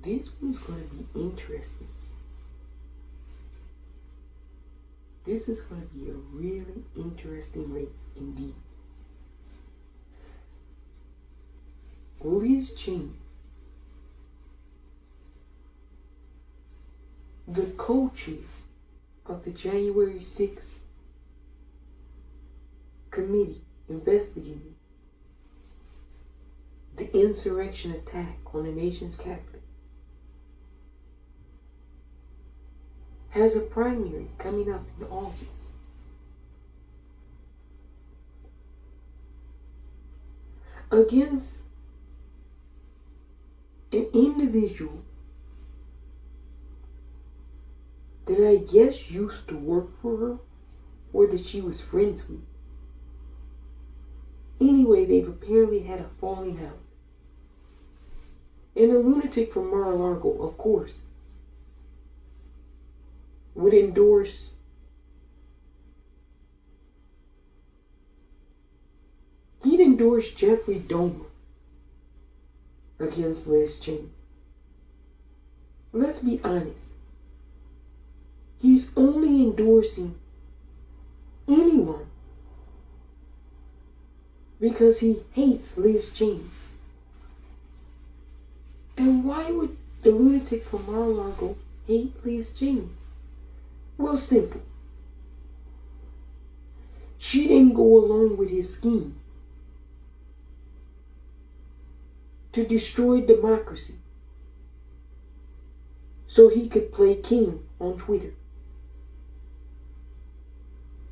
This one's going to be interesting. This is going to be a really interesting race indeed. Liz Cheney, the co-chair of the January 6th committee investigating the insurrection attack on the nation's capital, has a primary coming up in August. Against an individual that I guess used to work for her or that she was friends with. Anyway, they've apparently had a falling out. And the lunatic from Mar-a-Largo, of course, would endorse Jeffrey Dahmer against Liz Cheney. Let's be honest. He's only endorsing anyone because he hates Liz Cheney. And why would the lunatic from Mar-a-Largo hate Liz Cheney? Well, simple. She didn't go along with his scheme to destroy democracy so he could play king on Twitter.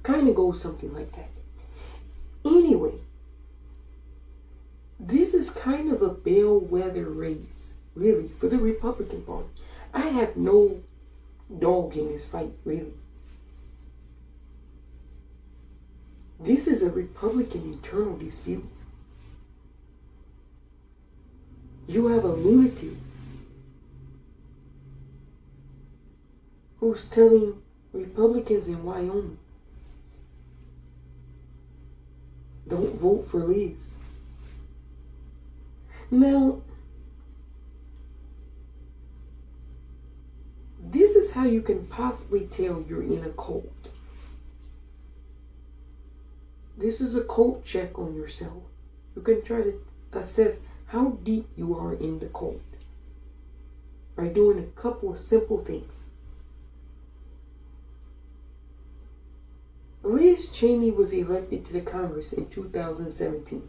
Kind of goes something like that. Anyway, this is kind of a bellwether race, really, for the Republican Party. I have no dog in this fight, really. This is a Republican internal dispute. You have a lunatic who's telling Republicans in Wyoming, don't vote for Liz. Now, this is how you can possibly tell you're in a cult. This is a cult check on yourself. You can try to assess how deep you are in the cult by doing a couple of simple things. Liz Cheney was elected to the Congress in 2017.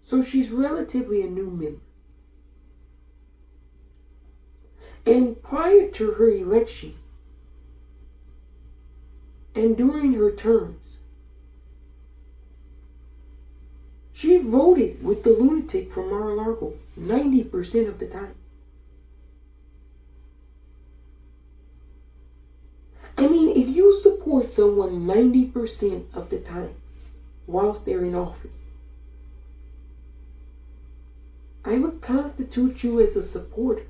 So she's relatively a new member. And prior to her election, and during her terms, she voted with the lunatic from Mar-a-Largo 90% of the time. I mean, if you support someone 90% of the time whilst they're in office, I would constitute you as a supporter.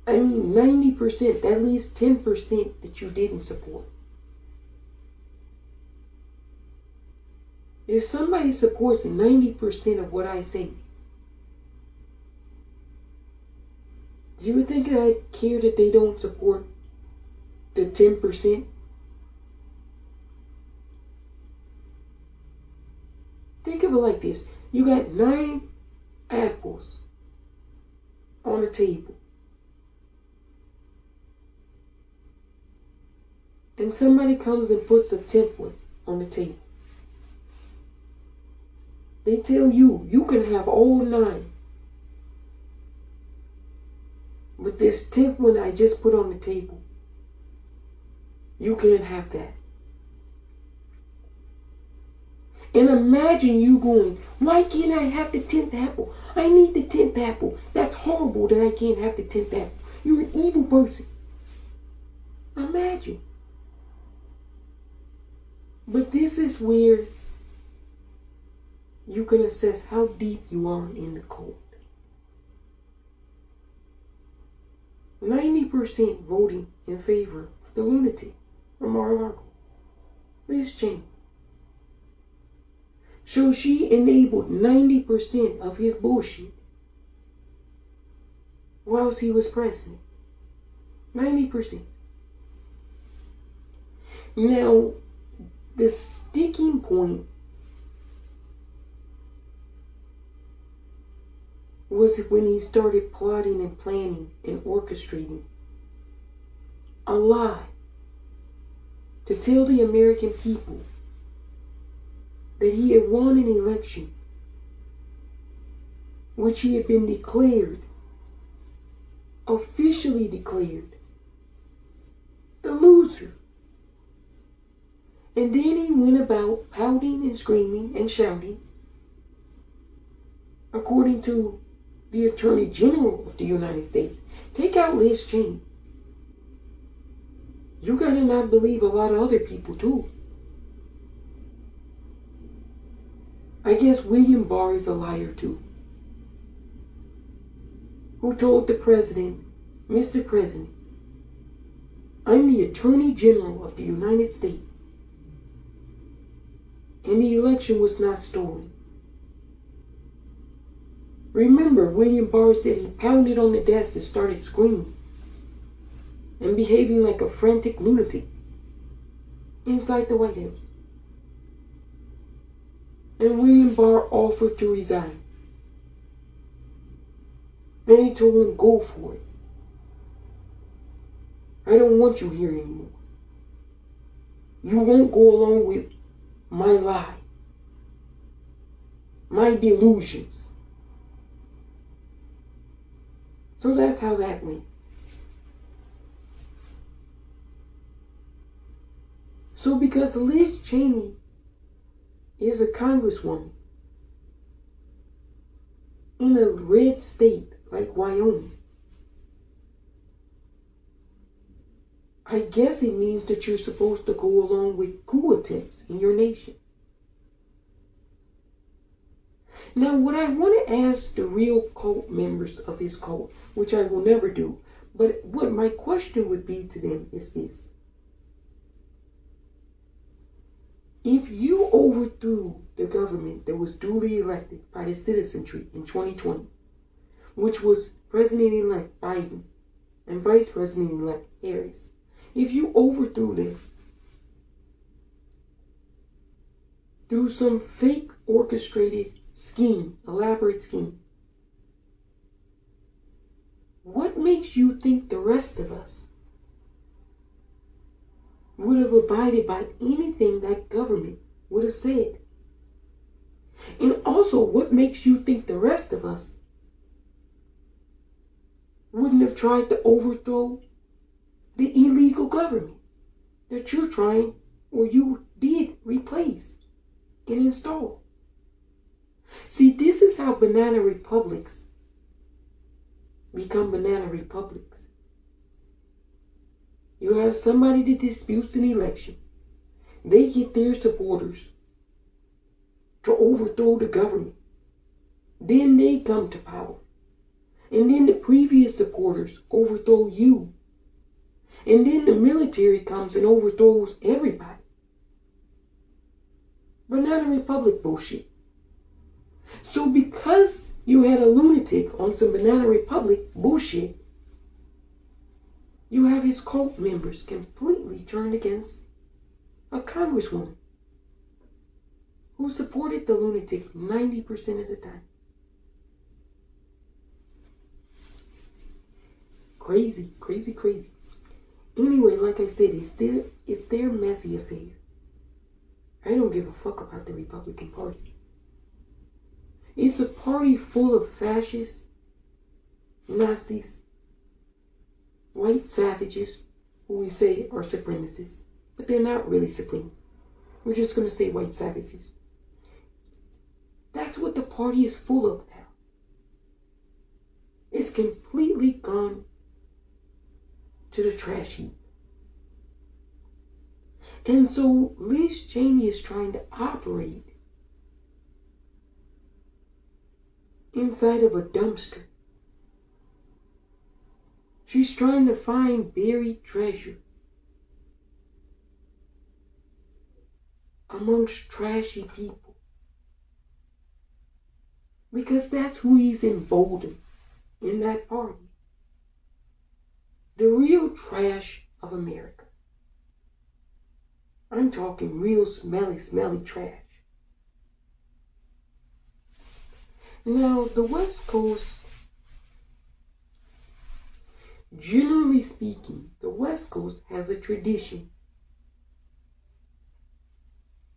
I mean, 90%, that leaves 10% that you didn't support. If somebody supports 90% of what I say, do you think that I care that they don't support the 10%? Think of it like this. You got 9 apples on the table. And somebody comes and puts a 10th one on the table. They tell you, you can have all 9. But this 10th one I just put on the table, you can't have that. And imagine you going, why can't I have the 10th apple? I need the 10th apple. That's horrible that I can't have the 10th apple. You're an evil person. Imagine. But this is where you can assess how deep you are in the cult. 90% voting in favor of the lunatic from Mar-a-Largo, Liz Cheney. So she enabled 90% of his bullshit whilst he was president. 90%. Now, the sticking point was when he started plotting and planning and orchestrating a lie to tell the American people that he had won an election which he had been declared, officially declared, the loser. And then he went about pouting and screaming and shouting, according to the Attorney General of the United States. Take out Liz Cheney. You gotta not believe a lot of other people too. I guess William Barr is a liar too, who told the president, Mr. President, I'm the Attorney General of the United States, and the election was not stolen. Remember, William Barr said he pounded on the desk and started screaming and behaving like a frantic lunatic inside the White House. And William Barr offered to resign. And he told him, go for it. I don't want you here anymore. You won't go along with my lie, my delusions. So that's how that went. So because Liz Cheney is a congresswoman in a red state like Wyoming, I guess it means that you're supposed to go along with coup attempts in your nation. Now, what I want to ask the real cult members of his cult, which I will never do, but what my question would be to them is this. If you overthrew the government that was duly elected by the citizenry in 2020, which was President-elect Biden and Vice President-elect Harris, if you overthrew them through some fake orchestrated scheme, elaborate scheme, what makes you think the rest of us would have abided by anything that government would have said? And also, what makes you think the rest of us wouldn't have tried to overthrow the illegal government that you're trying, or you did replace and install? See, this is how banana republics become banana republics. You have somebody that disputes an election. They get their supporters to overthrow the government. Then they come to power. And then the previous supporters overthrow you. And then the military comes and overthrows everybody. Banana republic bullshit. So because you had a lunatic on some banana republic bullshit, you have his cult members completely turned against a congresswoman who supported the lunatic 90% of the time. Crazy, crazy, crazy. Anyway, like I said, it's their messy affair. I don't give a fuck about the Republican Party. It's a party full of fascists, Nazis, white savages, who we say are supremacists, but they're not really supreme. We're just going to say white savages. That's what the party is full of now. It's completely gone to the trash heap. And so Liz Cheney is trying to operate inside of a dumpster. She's trying to find buried treasure amongst trashy people. Because that's who he's emboldened in that party. The real trash of America. I'm talking real smelly, smelly trash. Now, the West Coast, generally speaking, the West Coast has a tradition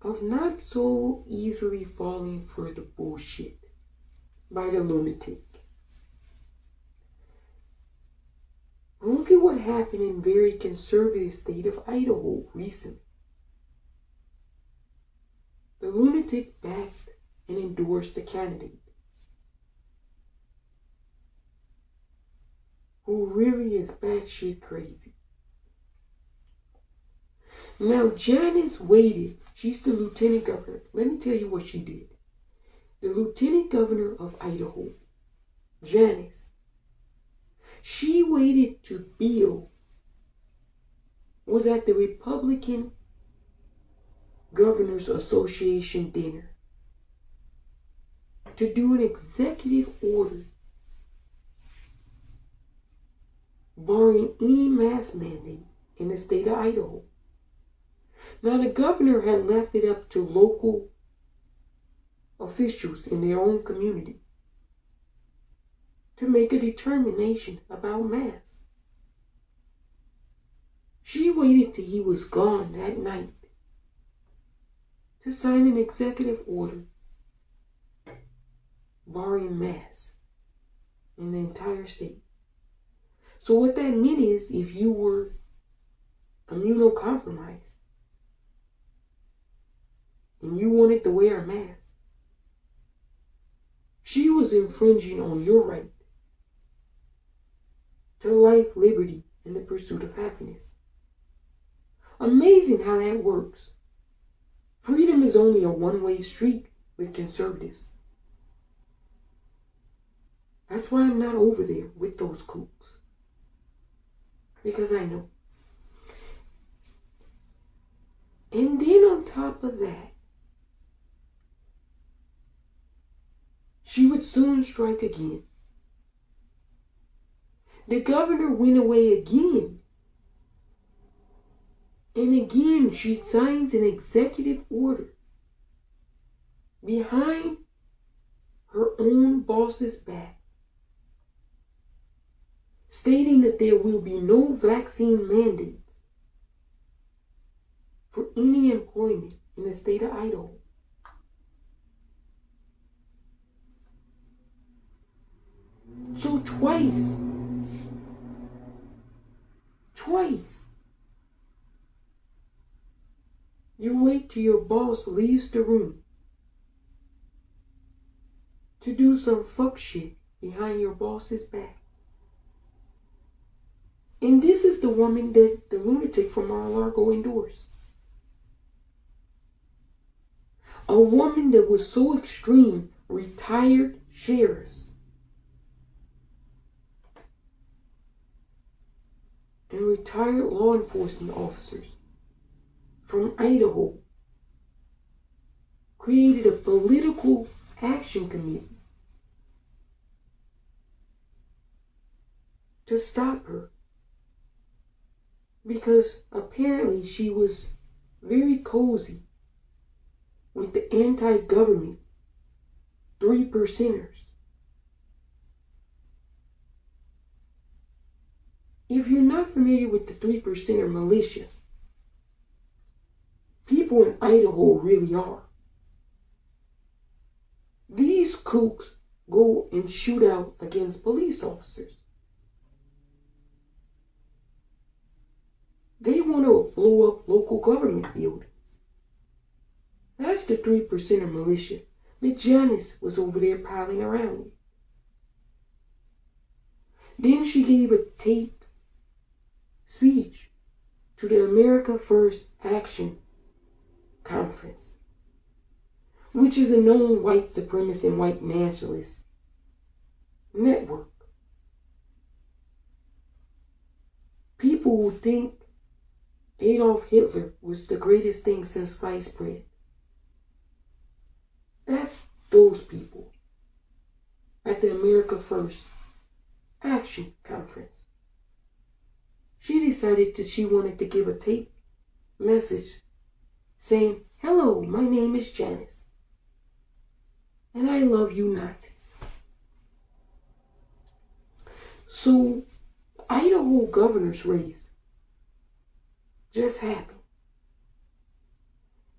of not so easily falling for the bullshit by the lunatic. Look at what happened in very conservative state of Idaho recently. The lunatic backed and endorsed a candidate who really is batshit crazy. Now, Janice waited. She's the lieutenant governor. Let me tell you what she did. The lieutenant governor of Idaho, Janice, she waited till Bill was at the Republican Governors Association dinner to do an executive order barring any mask mandate in the state of Idaho. Now, the governor had left it up to local officials in their own community to make a determination about masks. She waited till he was gone that night to sign an executive order barring masks in the entire state. So what that meant is, if you were immunocompromised and you wanted to wear a mask, she was infringing on your right to life, liberty, and the pursuit of happiness. Amazing how that works. Freedom is only a one-way street with conservatives. That's why I'm not over there with those kooks. Because I know. And then on top of that, she would soon strike again. The governor went away again. And again, she signs an executive order behind her own boss's back, stating that there will be no vaccine mandates for any employment in the state of Idaho. So twice, you wait till your boss leaves the room to do some fuck shit behind your boss's back. And this is the woman that the lunatic from Mar-a-Largo endorsed. A woman that was so extreme, retired sheriffs and retired law enforcement officers from Idaho created a political action committee to stop her, because apparently she was very cozy with the anti-government 3%ers. If you're not familiar with the 3%er militia, people in Idaho really are. These kooks go and shoot out against police officers. They want to blow up local government buildings. That's the 3%er militia that Janice was over there piling around with. Then she gave a taped speech to the America First Action Conference, which is a known white supremacist and white nationalist network. People who think Adolf Hitler was the greatest thing since sliced bread. That's those people. at the America First Action Conference. She decided that she wanted to give a tape message saying, "Hello, my name is Janice, and I love you Nazis." So, Idaho governor's race just happened.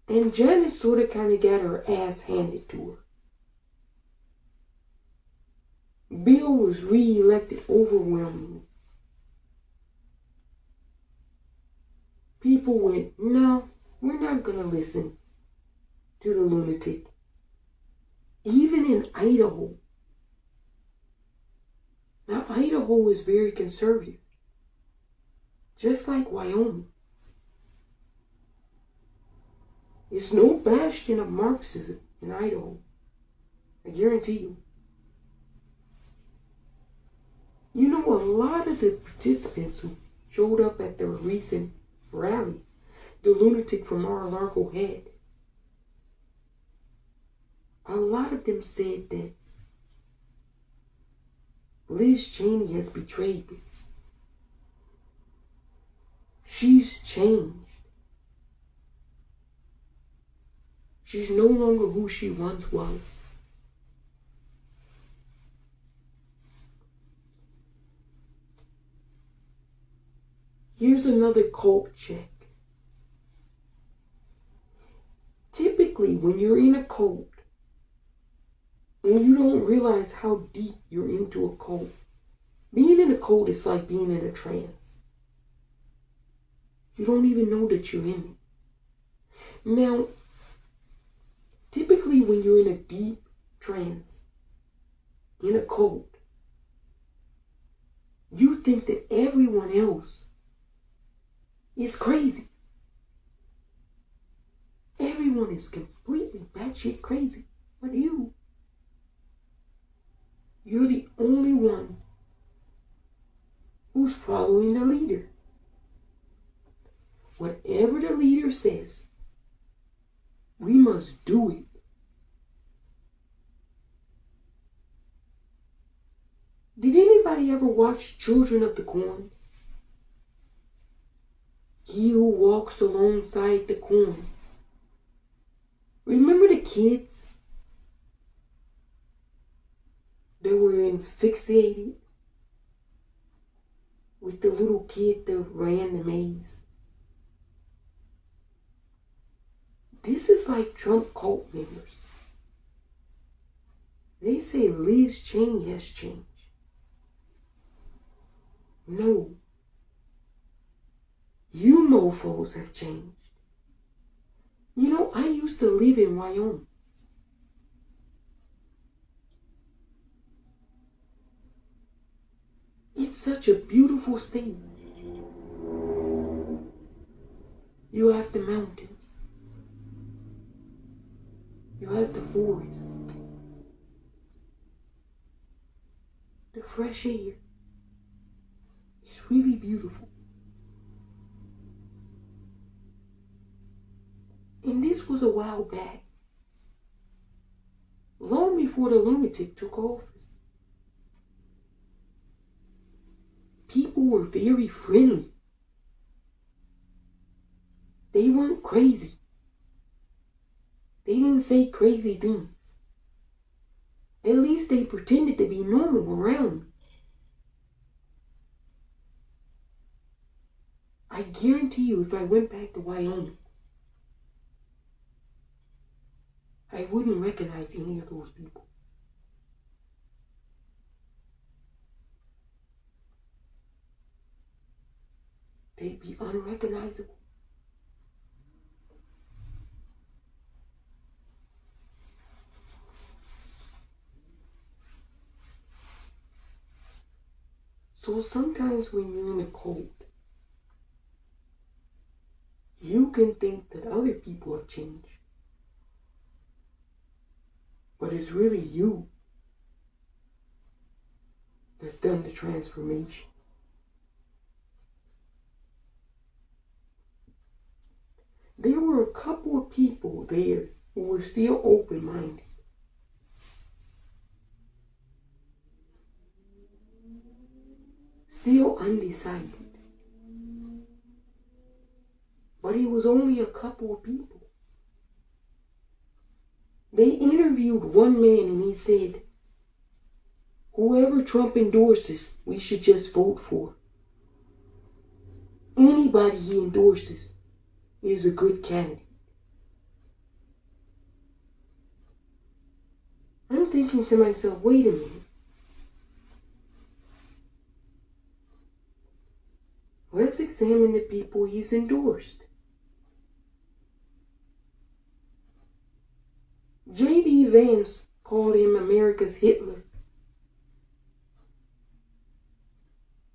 And Janice sort of kind of got her ass handed to her. Bill was re-elected overwhelmingly. People went, "No, we're not going to listen to the lunatic." Even in Idaho. Now, Idaho is very conservative. Just like Wyoming. It's no bastion of Marxism in Idaho. I guarantee you. You know, a lot of the participants who showed up at the recent rally the lunatic from Mar-a-Largo had, a lot of them said that Liz Cheney has betrayed them. She's changed. She's no longer who she once was. Here's another cult check. Typically, when you're in a cult, and you don't realize how deep you're into a cult, being in a cult is like being in a trance. You don't even know that you're in it. Now, typically when you're in a deep trance, in a cult, you think that everyone else is crazy. Everyone is completely batshit crazy, but you're the only one who's following the leader. Whatever the leader says, we must do it. Did anybody ever watch Children of the Corn? He who walks alongside the corn. Remember the kids that were fixated with the little kid that ran the maze? This is like Trump cult members. They say Liz Cheney has changed. No. You mofos have changed. You know, I used to live in Wyoming. It's such a beautiful state. You have the mountains. You have the forest. The fresh air. It's really beautiful. And this was a while back. Long before the lunatic took office. People were very friendly. They weren't crazy. They didn't say crazy things. At least they pretended to be normal around me. I guarantee you, if I went back to Wyoming, I wouldn't recognize any of those people. They'd be unrecognizable. So sometimes when you're in a cult, you can think that other people have changed. But it's really you that's done the transformation. There were a couple of people there who were still open-minded. still undecided. But it was only a couple of people. They interviewed one man and he said, whoever Trump endorses, we should just vote for. Anybody he endorses is a good candidate. I'm thinking to myself, wait a minute. Let's examine the people he's endorsed. J.D. Vance called him America's Hitler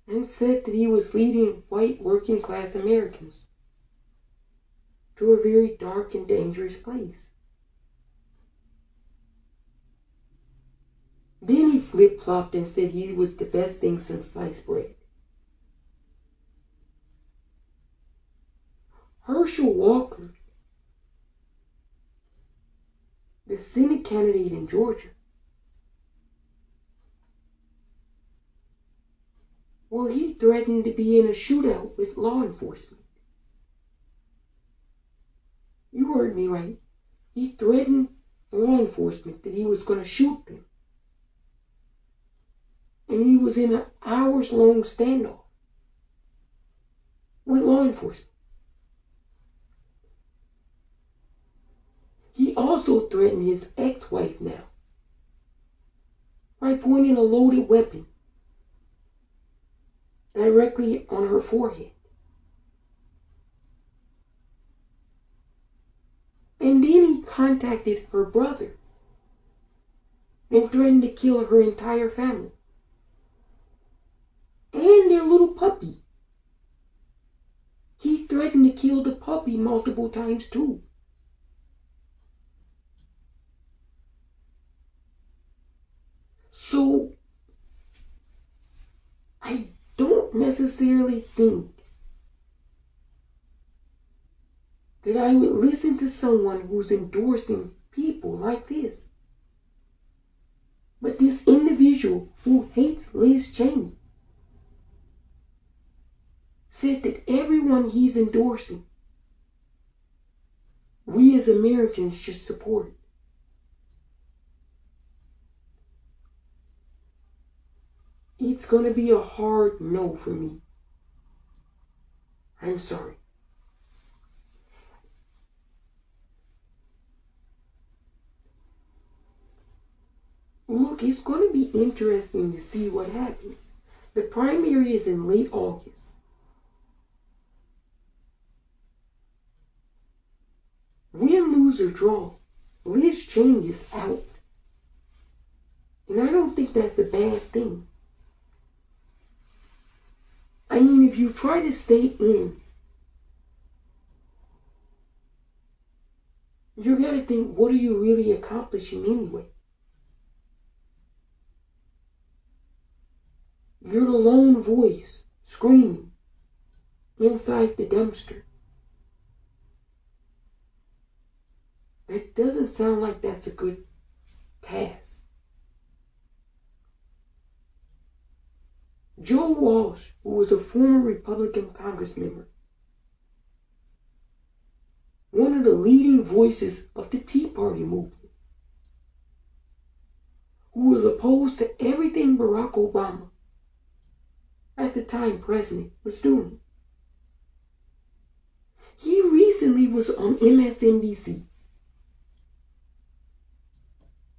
and said that he was leading white working class Americans to a very dark and dangerous place. Then he flip-flopped and said he was the best thing since sliced bread. Herschel Walker, the Senate candidate in Georgia, well, he threatened to be in a shootout with law enforcement. You heard me right. He threatened law enforcement that he was going to shoot them. And he was in an hours-long standoff with law enforcement. He also threatened his ex-wife now by pointing a loaded weapon directly on her forehead. And then he contacted her brother and threatened to kill her entire family and their little puppy. He threatened to kill the puppy multiple times too. So, I don't necessarily think that I would listen to someone who's endorsing people like this. But this individual who hates Liz Cheney said that everyone he's endorsing, we as Americans should support. It's going to be a hard no for me. I'm sorry. Look, it's going to be interesting to see what happens. The primary is in late August. Win, lose, or draw, Liz Cheney is out. And I don't think that's a bad thing. I mean, if you try to stay in, you gotta think, what are you really accomplishing anyway? You're the lone voice screaming inside the dumpster. That doesn't sound like that's a good task. Joe Walsh, who was a former Republican Congress member, one of the leading voices of the Tea Party movement, who was opposed to everything Barack Obama, at the time president, was doing. He recently was on MSNBC,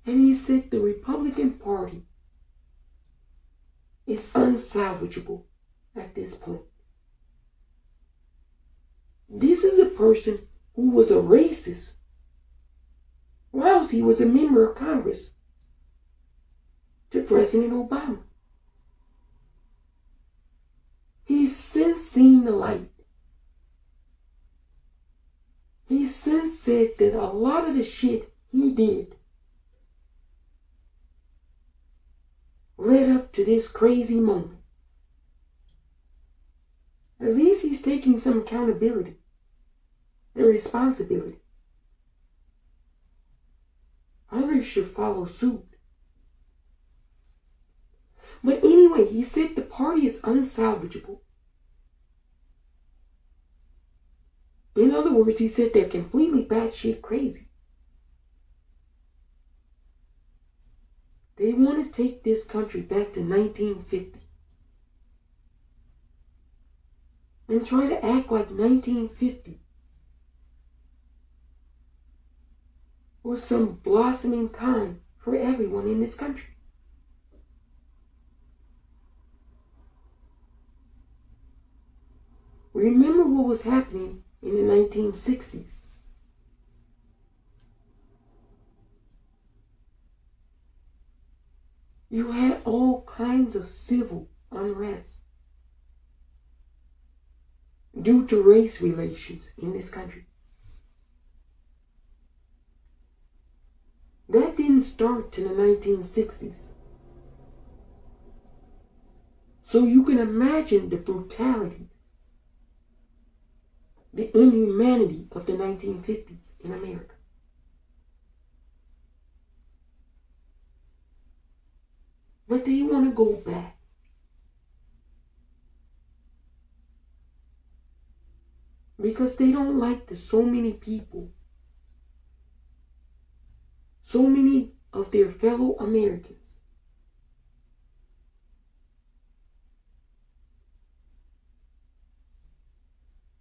and he said the Republican Party is unsalvageable at this point. This is a person who was a racist whilst he was a member of Congress to President Obama. He's since seen the light. He's since said that a lot of the shit he did led up to this crazy moment. At least he's taking some accountability and responsibility. Others should follow suit. But anyway, he said the party is unsalvageable. In other words, he said they're completely batshit crazy. They want to take this country back to 1950 and try to act like 1950 was some blossoming time for everyone in this country. Remember what was happening in the 1960s. You had all kinds of civil unrest due to race relations in this country. That didn't start till the 1960s. So you can imagine the brutality, the inhumanity of the 1950s in America. But they want to go back. Because they don't like that so many people, so many of their fellow Americans,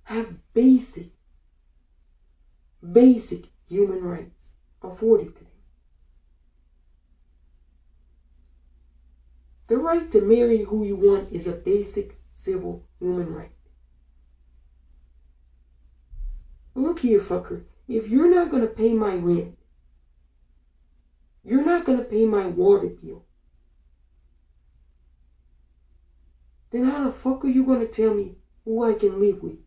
have basic human rights afforded to them. The right to marry who you want is a basic civil human right. Look here, fucker. If you're not going to pay my rent, you're not going to pay my water bill, then how the fuck are you going to tell me who I can live with?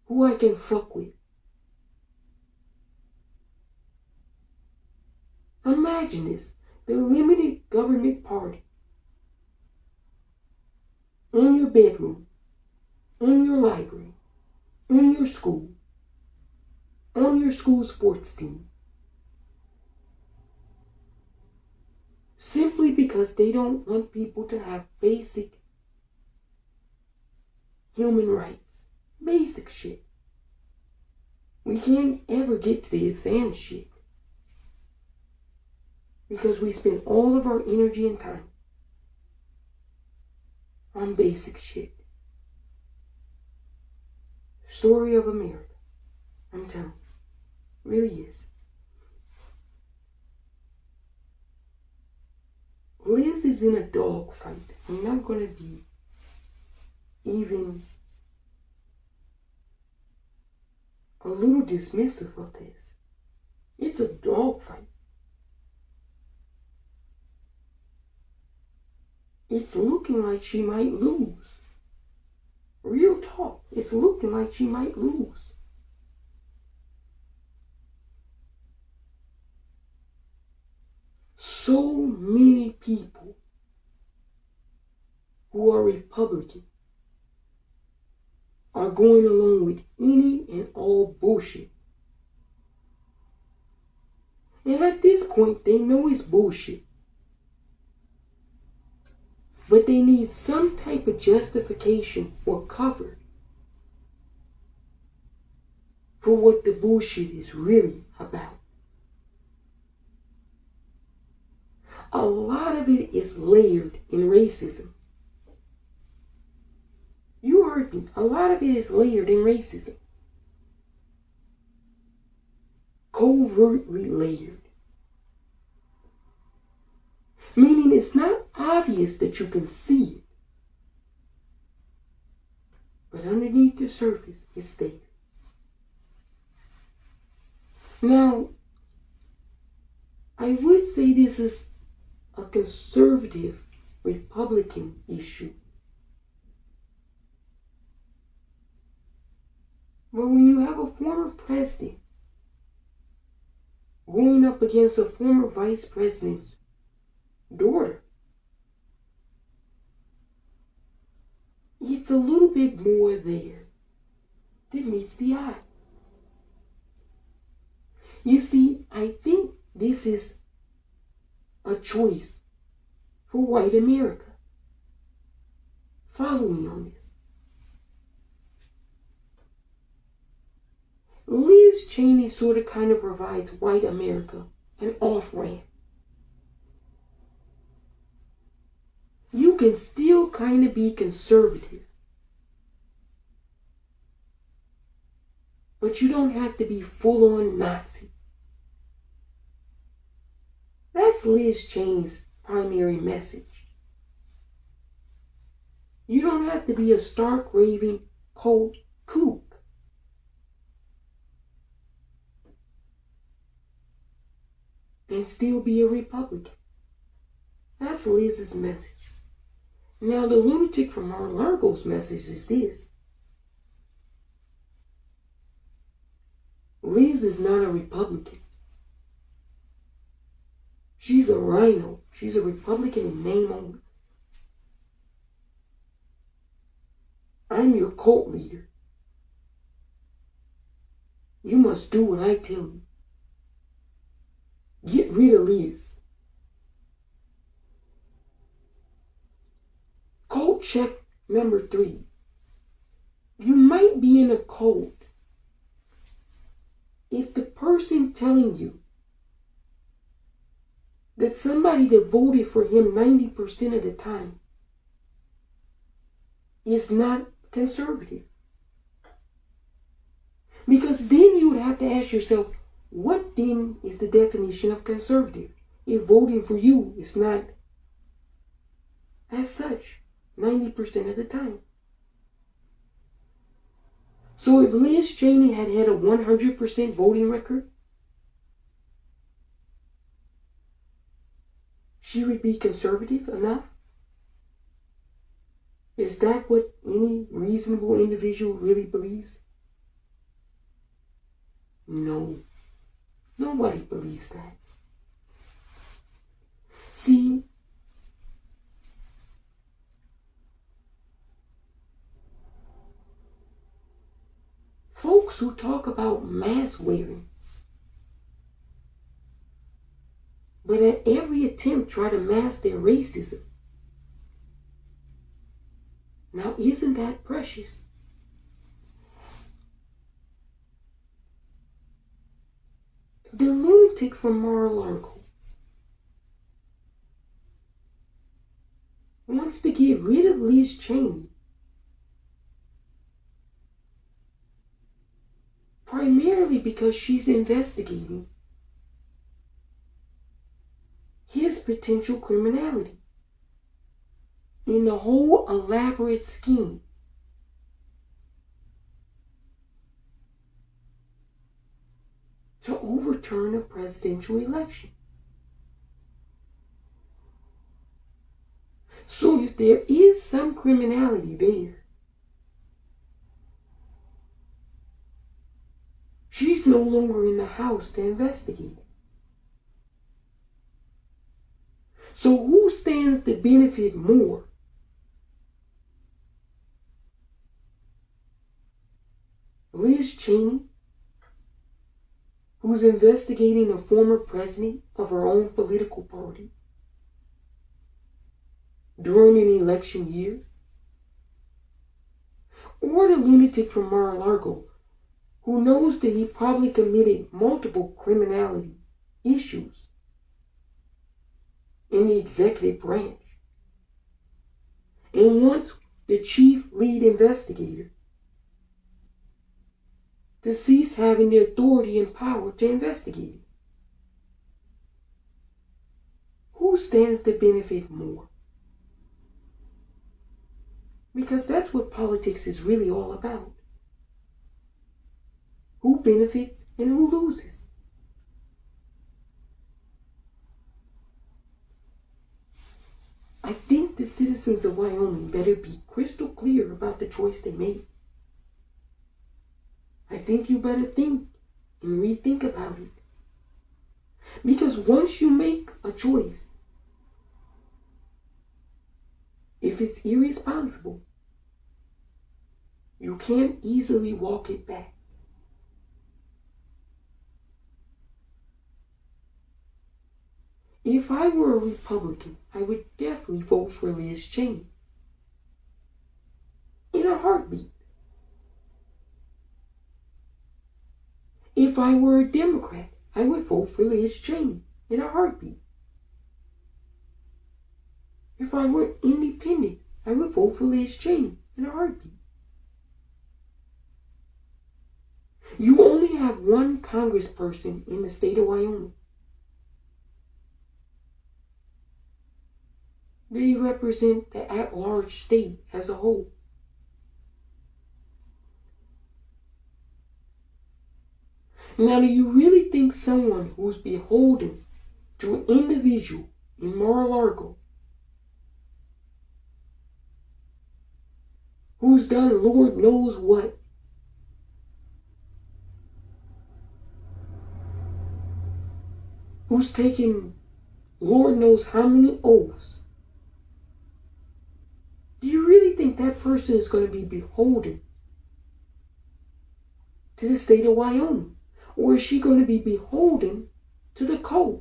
Who I can fuck with? Imagine this. The limited government party in your bedroom, in your library, in your school, on your school sports team, simply because they don't want people to have basic human rights. Basic shit. We can't ever get to the advanced shit because we spend all of our energy and time on basic shit. Story of America. I'm telling you. Really is. Liz is in a dog fight. I'm not going to be even a little dismissive of this. It's a dog fight. It's looking like she might lose. Real talk. It's looking like she might lose. So many people who are Republican are going along with any and all bullshit. And at this point, they know it's bullshit. But they need some type of justification or cover for what the bullshit is really about. A lot of it is layered in racism. You heard me. A lot of it is layered in racism. Covertly layered. Meaning it's not obvious that you can see it. But underneath the surface, it's there. Now, I would say this is a conservative Republican issue. But when you have a former president going up against a former vice president's daughter, it's a little bit more there than meets the eye. You see, I think this is a choice for white America. Follow me on this. Liz Cheney sort of kind of provides white America an off-ramp. You can still kind of be conservative, but you don't have to be full-on Nazi. That's Liz Cheney's primary message. You don't have to be a stark raving cold kook. And still be a Republican. That's Liz's message. Now, the lunatic from Mar-a-Largo's message is this. Liz is not a Republican. She's a rhino. She's a Republican in name only. I'm your cult leader. You must do what I tell you. Get rid of Liz. Cult check number 3. You might be in a cult if the person telling you that somebody that voted for him 90% of the time is not conservative. Because then you would have to ask yourself, what then is the definition of conservative if voting for you is not as such 90% of the time? So if Liz Cheney had a 100% voting record, she would be conservative enough? Is that what any reasonable individual really believes? No. Nobody believes that. See, folks who talk about mask wearing, but at every attempt try to mask their racism. Now, isn't that precious? The lunatic from Mar-a-Largo wants to get rid of Liz Cheney primarily because she's investigating his potential criminality in the whole elaborate scheme to overturn a presidential election. So if there is some criminality there, she's no longer in the house to investigate it. So who stands to benefit more? Liz Cheney, who's investigating a former president of her own political party during an election year? Or the lunatic from Mar-a-Largo, who knows that he probably committed multiple criminality issues in the executive branch and wants the chief lead investigator to cease having the authority and power to investigate it? Who stands to benefit more? Because that's what politics is really all about. Who benefits and who loses? I think the citizens of Wyoming better be crystal clear about the choice they made. I think you better think and rethink about it. Because once you make a choice, if it's irresponsible, you can't easily walk it back. If I were a Republican, I would definitely vote for Liz Cheney. In a heartbeat. If I were a Democrat, I would vote for Liz Cheney. In a heartbeat. If I were independent, I would vote for Liz Cheney. In a heartbeat. You only have one congressperson in the state of Wyoming. They represent the at-large state as a whole. Now, do you really think someone who's beholden to an individual in Mar-a-Largo, who's done Lord knows what, who's taken Lord knows how many oaths, do you really think that person is going to be beholden to the state of Wyoming? Or is she going to be beholden to the code?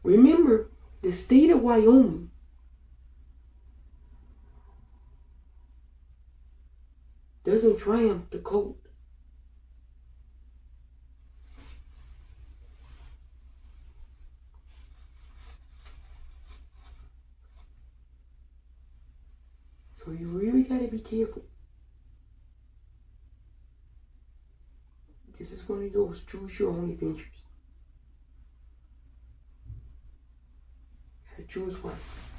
Remember, the state of Wyoming doesn't triumph the code. So you really got to be careful. This is one of those choose your own adventures. Gotta choose wisely.